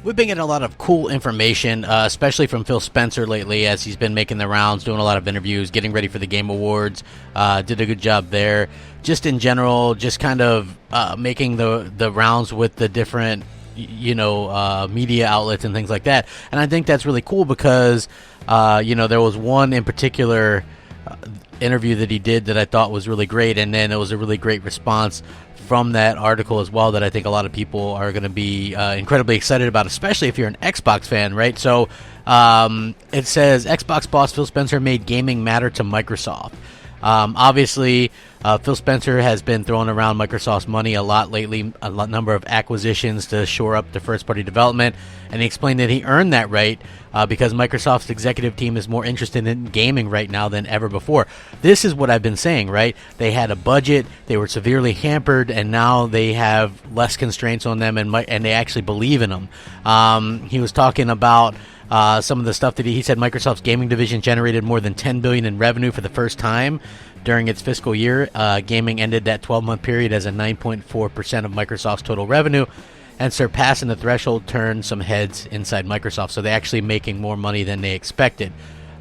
We've been getting a lot of cool information, especially from Phil Spencer lately, as he's been making the rounds, doing a lot of interviews, getting ready for the Game Awards. Did a good job there. Just in general, just kind of making the rounds with the different, media outlets and things like that. And I think that's really cool because, there was one in particular interview that he did that I thought was really great, and then it was a really great response from that article as well that I think a lot of people are going to be incredibly excited about, especially if you're an Xbox fan, right? So it says, Xbox boss Phil Spencer made gaming matter to Microsoft. Obviously, Phil Spencer has been throwing around Microsoft's money a lot lately, number of acquisitions to shore up the first-party development, and he explained that he earned that right because Microsoft's executive team is more interested in gaming right now than ever before. This is what I've been saying, right? They had a budget, they were severely hampered, and now they have less constraints on them, and they actually believe in them. He was talking about some of the stuff that he said Microsoft's gaming division generated more than $10 billion in revenue for the first time during its fiscal year. Gaming ended that 12-month period as a 9.4% of Microsoft's total revenue, and surpassing the threshold turned some heads inside Microsoft. So they're actually making more money than they expected.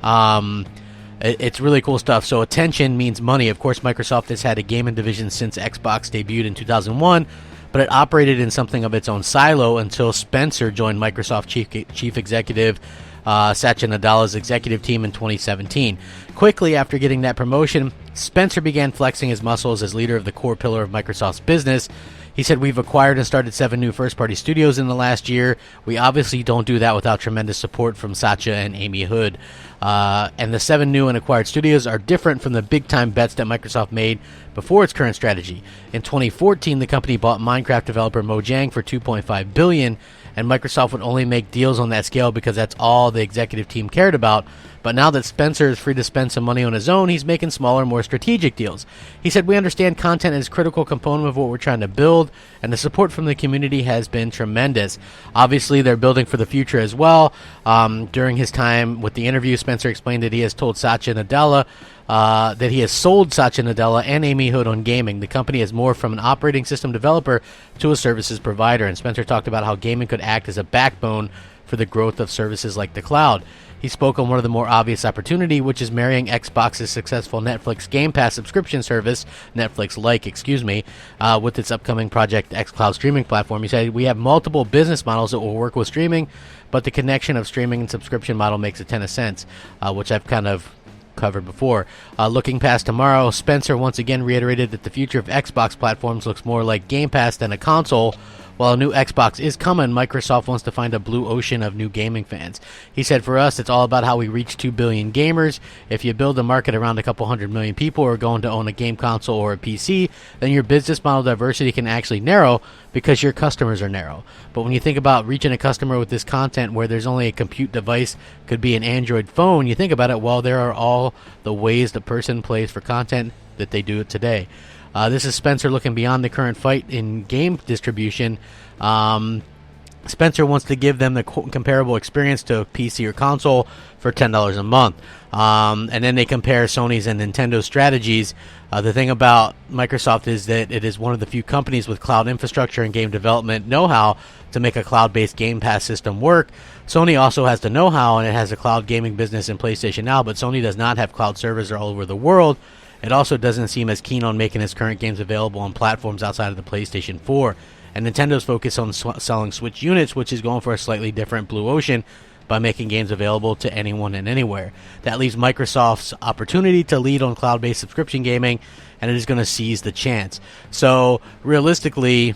It's really cool stuff. So attention means money. Of course, Microsoft has had a gaming division since Xbox debuted in 2001, but it operated in something of its own silo until Spencer joined Microsoft chief executive Satya Nadella's executive team in 2017. Quickly after getting that promotion, Spencer began flexing his muscles as leader of the core pillar of Microsoft's business. He said, "We've acquired and started 7 new first-party studios in the last year. We obviously don't do that without tremendous support from Satya and Amy Hood. And the 7 new and acquired studios are different from the big-time bets that Microsoft made before its current strategy. In 2014, the company bought Minecraft developer Mojang for $2.5 billion, and Microsoft would only make deals on that scale because that's all the executive team cared about. But now that Spencer is free to spend some money on his own, he's making smaller, more strategic deals." He said, "We understand content is a critical component of what we're trying to build, and the support from the community has been tremendous." Obviously, they're building for the future as well. During his time with the interview, Spencer explained that he has told Satya Nadella that he has sold Satya Nadella and Amy Hood on gaming. The company has morphed from an operating system developer to a services provider, and Spencer talked about how gaming could act as a backbone for the growth of services like the cloud. He spoke on one of the more obvious opportunity, which is marrying Xbox's successful Netflix Game Pass subscription service, with its upcoming Project X Cloud streaming platform. He said, "We have multiple business models that will work with streaming, but the connection of streaming and subscription model makes a ton of sense," which I've kind of covered before. Looking past tomorrow, Spencer once again reiterated that the future of Xbox platforms looks more like Game Pass than a console. While a new Xbox is coming, Microsoft wants to find a blue ocean of new gaming fans. He said, "For us, it's all about how we reach 2 billion gamers. If you build a market around a couple 100 million people who are going to own a game console or a PC, then your business model diversity can actually narrow because your customers are narrow. But when you think about reaching a customer with this content where there's only a compute device, could be an Android phone, you think about it, well, there are all the ways the person plays for content that they do it today." This is Spencer looking beyond the current fight in game distribution. Spencer wants to give them the comparable experience to a PC or console for $10 a month. And then they compare Sony's and Nintendo's strategies. The thing about Microsoft is that it is one of the few companies with cloud infrastructure and game development know-how to make a cloud-based Game Pass system work. Sony also has the know-how, and it has a cloud gaming business in PlayStation Now, but Sony does not have cloud servers all over the world. It also doesn't seem as keen on making its current games available on platforms outside of the PlayStation 4. And Nintendo's focus on selling Switch units, which is going for a slightly different blue ocean by making games available to anyone and anywhere. That leaves Microsoft's opportunity to lead on cloud-based subscription gaming, and it is going to seize the chance. So, realistically,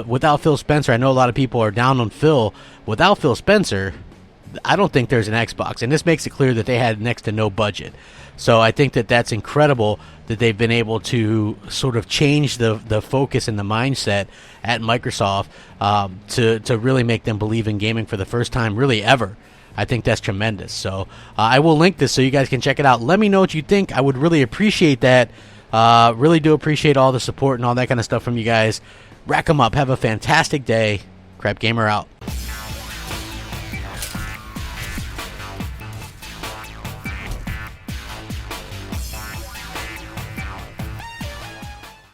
without Phil Spencer, I know a lot of people are down on Phil. Without Phil Spencer, I don't think there's an Xbox, and this makes it clear that they had next to no budget. So I think that that's incredible that they've been able to sort of change the focus and the mindset at Microsoft to really make them believe in gaming for the first time really ever. I think that's tremendous. So I will link this so you guys can check it out. Let me know what you think. I would really appreciate that. Really do appreciate all the support and all that kind of stuff from you guys. Rack 'em up. Have a fantastic day. Crapgamer out.